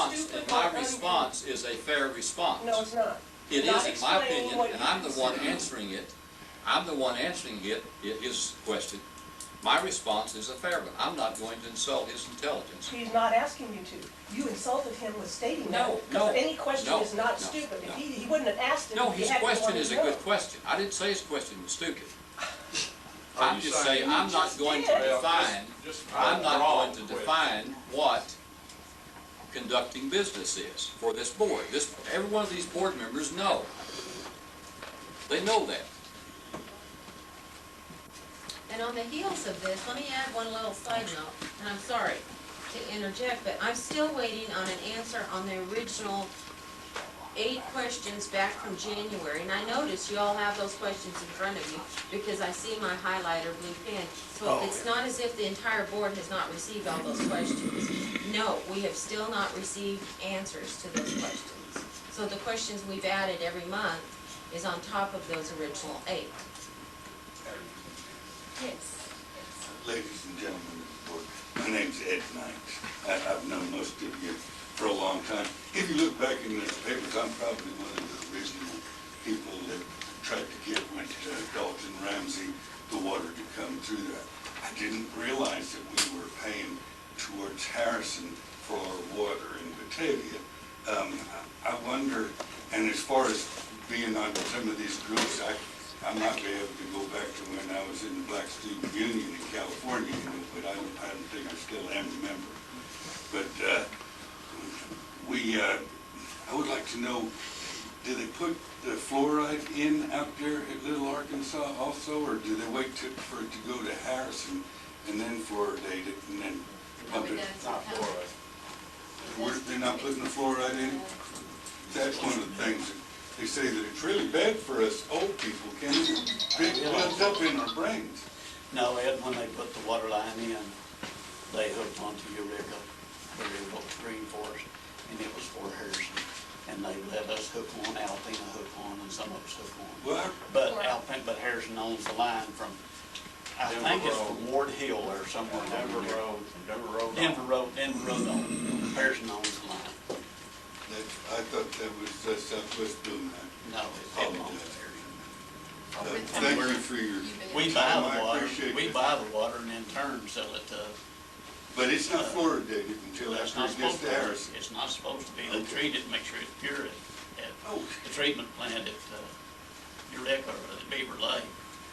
And my response is a fair response. No, it's not. It Not is, in my explaining opinion, what and you I'm the one said. answering it. I'm the one answering his question. My response is a fair one. I'm not going to insult his intelligence. He's not asking you to. You insulted him with stating that. No, Because any question is not no, stupid. no. If he wouldn't have asked it No, if he his hadn't question wanted is to a know. good question. I didn't say his question was stupid. Are I'm you just saying- saying, I'm not just going to did. define, Just I'm not draw going to the question. define what conducting business is for this board. Every one of these board members know. They know that. And on the heels of this, let me add one little side note, and I'm sorry to interject, but I'm still waiting on an answer on the original 8 questions back from January. And I notice you all have those questions in front of you because I see my highlighter blue pen. So it's not as if the entire board has not received all those questions. No, we have still not received answers to those questions. So the questions we've added every month is on top of those original 8. Yes. Ladies and gentlemen of the board, my name's Ed Knight. I've known most of you for a long time. If you look back in the papers, I'm probably one of the original people that tried to get with Dalton Ramsey the water to come through that. I didn't realize that we were paying towards Harrison for our water in Batavia. I wonder, and as far as being on some of these groups, I might be able to go back to when I was in the Black Student Union in California, but I don't think I still am a member. But I would like to know, do they put the fluoride in out there at Little Arkansas also, or do they wait for it to go to Harrison and then fluoridate it and then pump it? Not fluoride. They're not putting the fluoride in? That's one of the things that they say that it's really bad for us old people, can it builds up in our brains. No, Ed, when they put the water line in, they hooked onto Eureka, where they built Green Forest, and it was for Harrison. And they let us hook on, Alpena hook on, and some of us hook on. Well, But Harrison owns the line from, I think it's from Ward Hill or somewhere. Denver Road. Denver Road owns, Harrison owns the line. I thought that was Southwest Boone. No, it's Ed owns Harrison. Thank you for your We buy time. the I water, appreciate we it. buy the water and in turn sell it to, But it's not fluoridated until it's after not it gets supposed to to, Harrison. it's not supposed to be. They treat it, make sure it's pure at Oh. the treatment plant at Eureka or the Beaver Lake.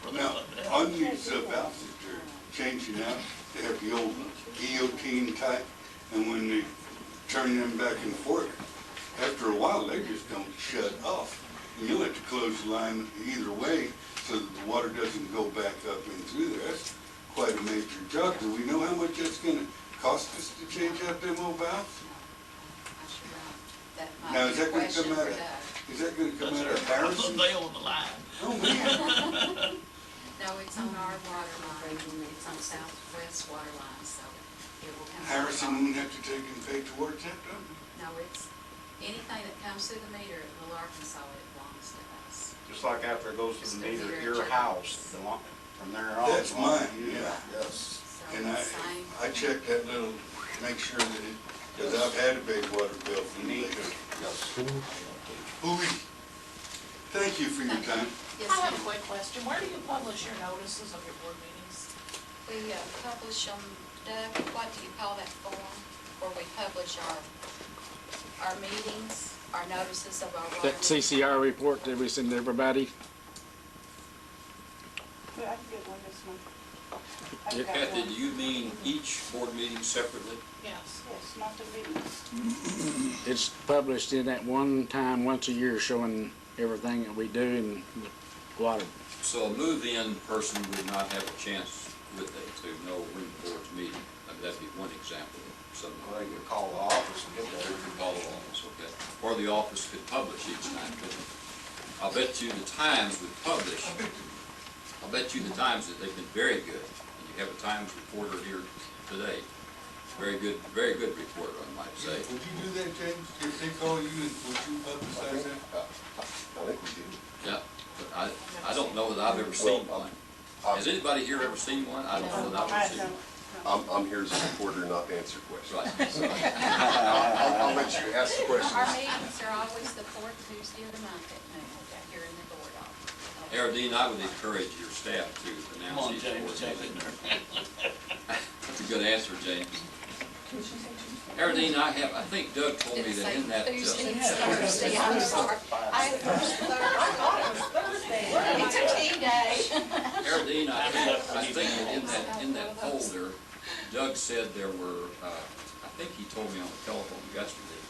where they Now, put it out. on these valves that they're changing out, they have the old guillotine type, and when they turn them back and forth, after a while, they just don't shut off. And you'll have to close the line either way so that the water doesn't go back up and through there. That's quite a major job. Do we know how much that's gonna cost us to change out them old valves? Now, is that gonna come out of, is that gonna come out of Harrison? They own the line. Oh, man. No, it's on our water line, it's on Southwest water line, so it will come. Harrison won't have to take and pay towards that, though? No, it's, anything that comes through the meter at Little Arkansas, it belongs to us. Just like after it goes to Just the a meter meter at your at your house, house. from there on. That's mine, yeah. Yes. So And it's the same. I checked that little, make sure that it, because I've had a big water bill from You need the to. Yes. Ooh, thank you for your time. Yes, I have a ma'am. quick question. Where do you publish your notices of your board meetings? We publish them, Doug, what do you call that form? Where we publish our meetings, our notices of our water. That CCR report that we send to everybody. Yeah, I can get one this month. I've got Kathy, one. do you mean each board meeting separately? Yes. Yes, not the meetings. It's published in that one time, once a year, showing everything that we do and the water. So a move-in person would not have a chance, would they, to know when the board's meeting? I mean, that'd be one example of something. Well, they could call the office and get Or there. you could call the office, okay? Or the office could publish each time, couldn't it? I'll bet you the Times would publish. I'll bet you the Times that they've been very good. And you have a Times reporter here today. Very good reporter, I might say. Would you do that, James? If they call you, would you publicize that? I think we do. Yeah, but I don't know that I've ever seen one. Has anybody here ever seen one? I don't know that I've ever seen one. I'm here as a reporter, not to answer questions. Right. So, I'll let you ask the Our questions. meetings are always the fourth Tuesday of the month at noon, here in the board office. Aaron, I would encourage your staff to Come announce on, each James, board jump in meeting. there. That's a good answer, James. Aaron, I think Doug told Did me it that say in that, Tuesday, Thursday, I'm sorry. I thought it's a T day. Aaron, I think that in that folder, Doug said there were, I think he told me on the telephone yesterday,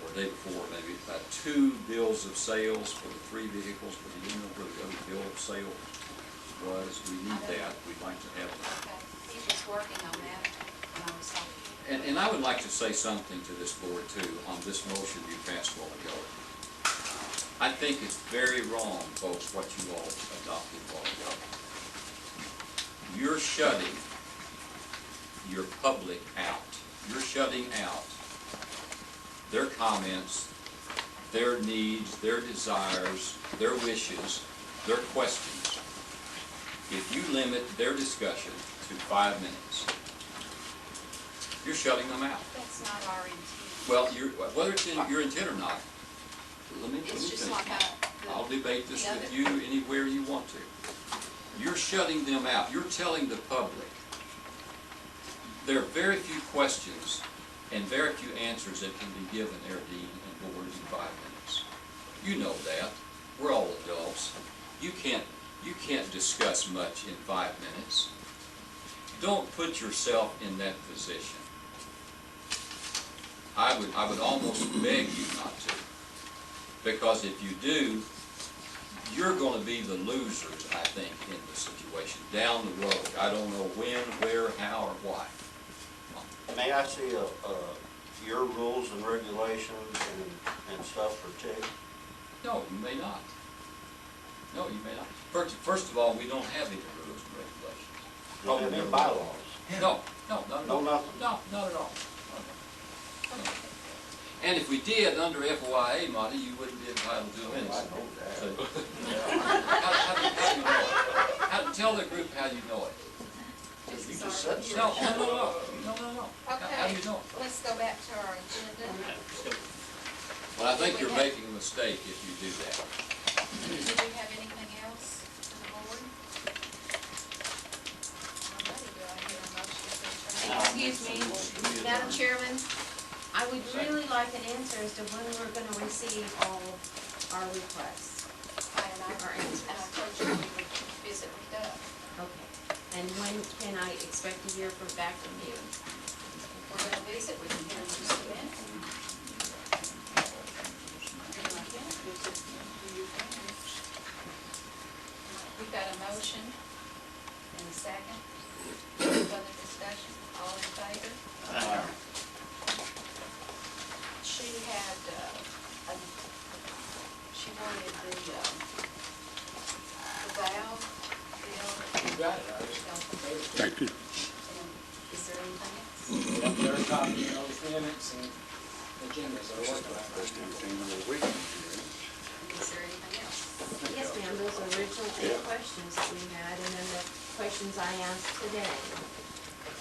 or the day before maybe, 2 bills of sales for the 3 vehicles, but he didn't know where the other bill of sale was. We need that, we'd like to have that. Okay, he was working on that when I was talking. And I would like to say something to this board too, on this motion you passed a while ago. I think it's very wrong, folks, what you all adopted a while ago. You're shutting your public out. You're shutting out their comments, their needs, their desires, their wishes, their questions. If you limit their discussion to 5 minutes, you're shutting them out. That's not our intent. Well, whether it's in your intent or not, let me It's just finish. like I'll debate this the with other- you anywhere you want to. You're shutting them out. You're telling the public there are very few questions and very few answers that can be given, Erdine and board, in 5 minutes. You know that. We're all adults. You can't discuss much in 5 minutes. Don't put yourself in that position. I would almost beg you not to. Because if you do, you're going to be the losers, I think, in the situation, down the road. I don't know when, where, how, or why. May I see your rules and regulations and stuff for TIG? No, you may not. No, you may not. First of all, we don't have any rules and regulations. You don't have any bylaws? No, not at No, all. nothing? No, not at all. No. And if we did, under FOIA, Monty, you wouldn't be entitled to them I anyway. know that. So, how do you know it? Tell the group how you know it. This You is just our- said No. How do Okay, you know it? let's go back to our agenda. Well, I think you're making a mistake if you do that. Do we have anything else to the board? Alrighty, do I hear a motion to adjourn? Excuse me, Madam Chairman, I would really like an answer as to when we're gonna receive all of our requests. And I Our answers. told you we would visit with Doug. Okay. And when can I expect to hear back from you? We're gonna visit with him here in just a minute. We've got a motion and a second. Further discussion, all in favor? She had, she wanted the valve bill. You got it, I just Thank you. Is there anything else? There are copies of those minutes and agendas are working on it. Is there anything else? Yes, ma'am, those original 8 questions that we had, and then the questions I asked today.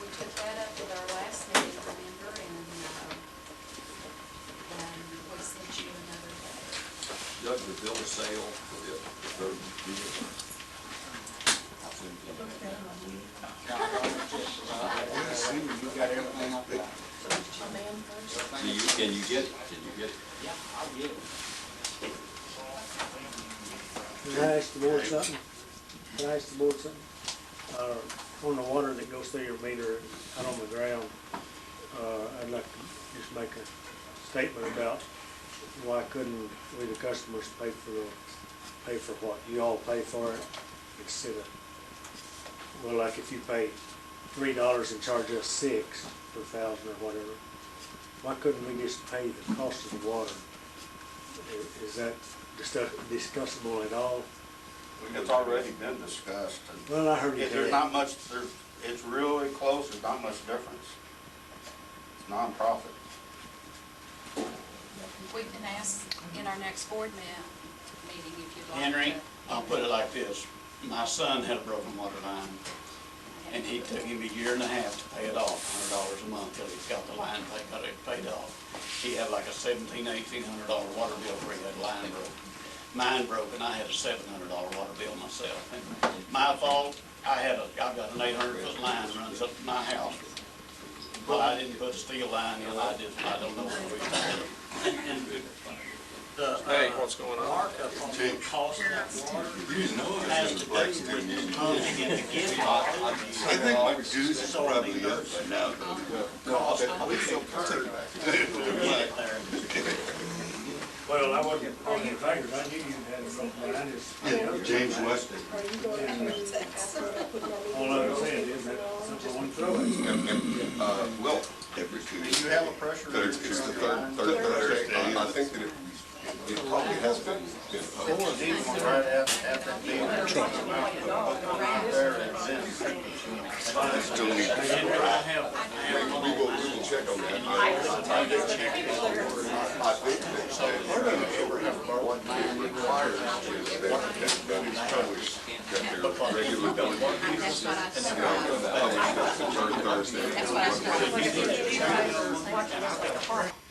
We took that up at our last meeting, remember, and we sent you another letter. Doug, the bill of sale for the road vehicle. You got everything up there? Can you get it? Yeah, I'll get it. Can I ask the board something? Can I ask the board something? On the water that goes through your meter out on the ground, I'd like to just make a statement about why couldn't we, the customers, pay for what you all pay for it instead of, well, like if you pay $3 and charge us $6 per thousand or whatever, why couldn't we just pay the cost of the water? Is that discussable at all? It's already been discussed, and Well, I heard you. there's not much, it's really close, there's not much difference. It's nonprofit. We can ask in our next board meeting if you'd like. Henry, to- I'll put it like this. My son had a broken water line, And he took him a year and a half to pay it off, $100 a month, till he got the line got it paid off. He had like a $1,800 water bill where he had line broke. Mine broke, and I had a $700 water bill myself. And my fault, I've got an 800-foot line runs up to my house. Well, I didn't put a steel line in, I don't know where we started. Hey, what's going on? Markup on the cost of that water has to do with pumping and beginning. I think my goose is probably up by now. Cost we incurred to get it there. Well, I wasn't on your fingers, I knew you had a rough line, Yeah, James West. all I was saying is that someone throw it. Well, Every Do Tuesday. you have a pressure? it's the third Thursday. I think that it probably has been published. Right after the meeting. There, it's in. Still need, we will check on that. I think that requires that is published, that they're regularly done. That's what I said. Published that third Thursday. That's what I started.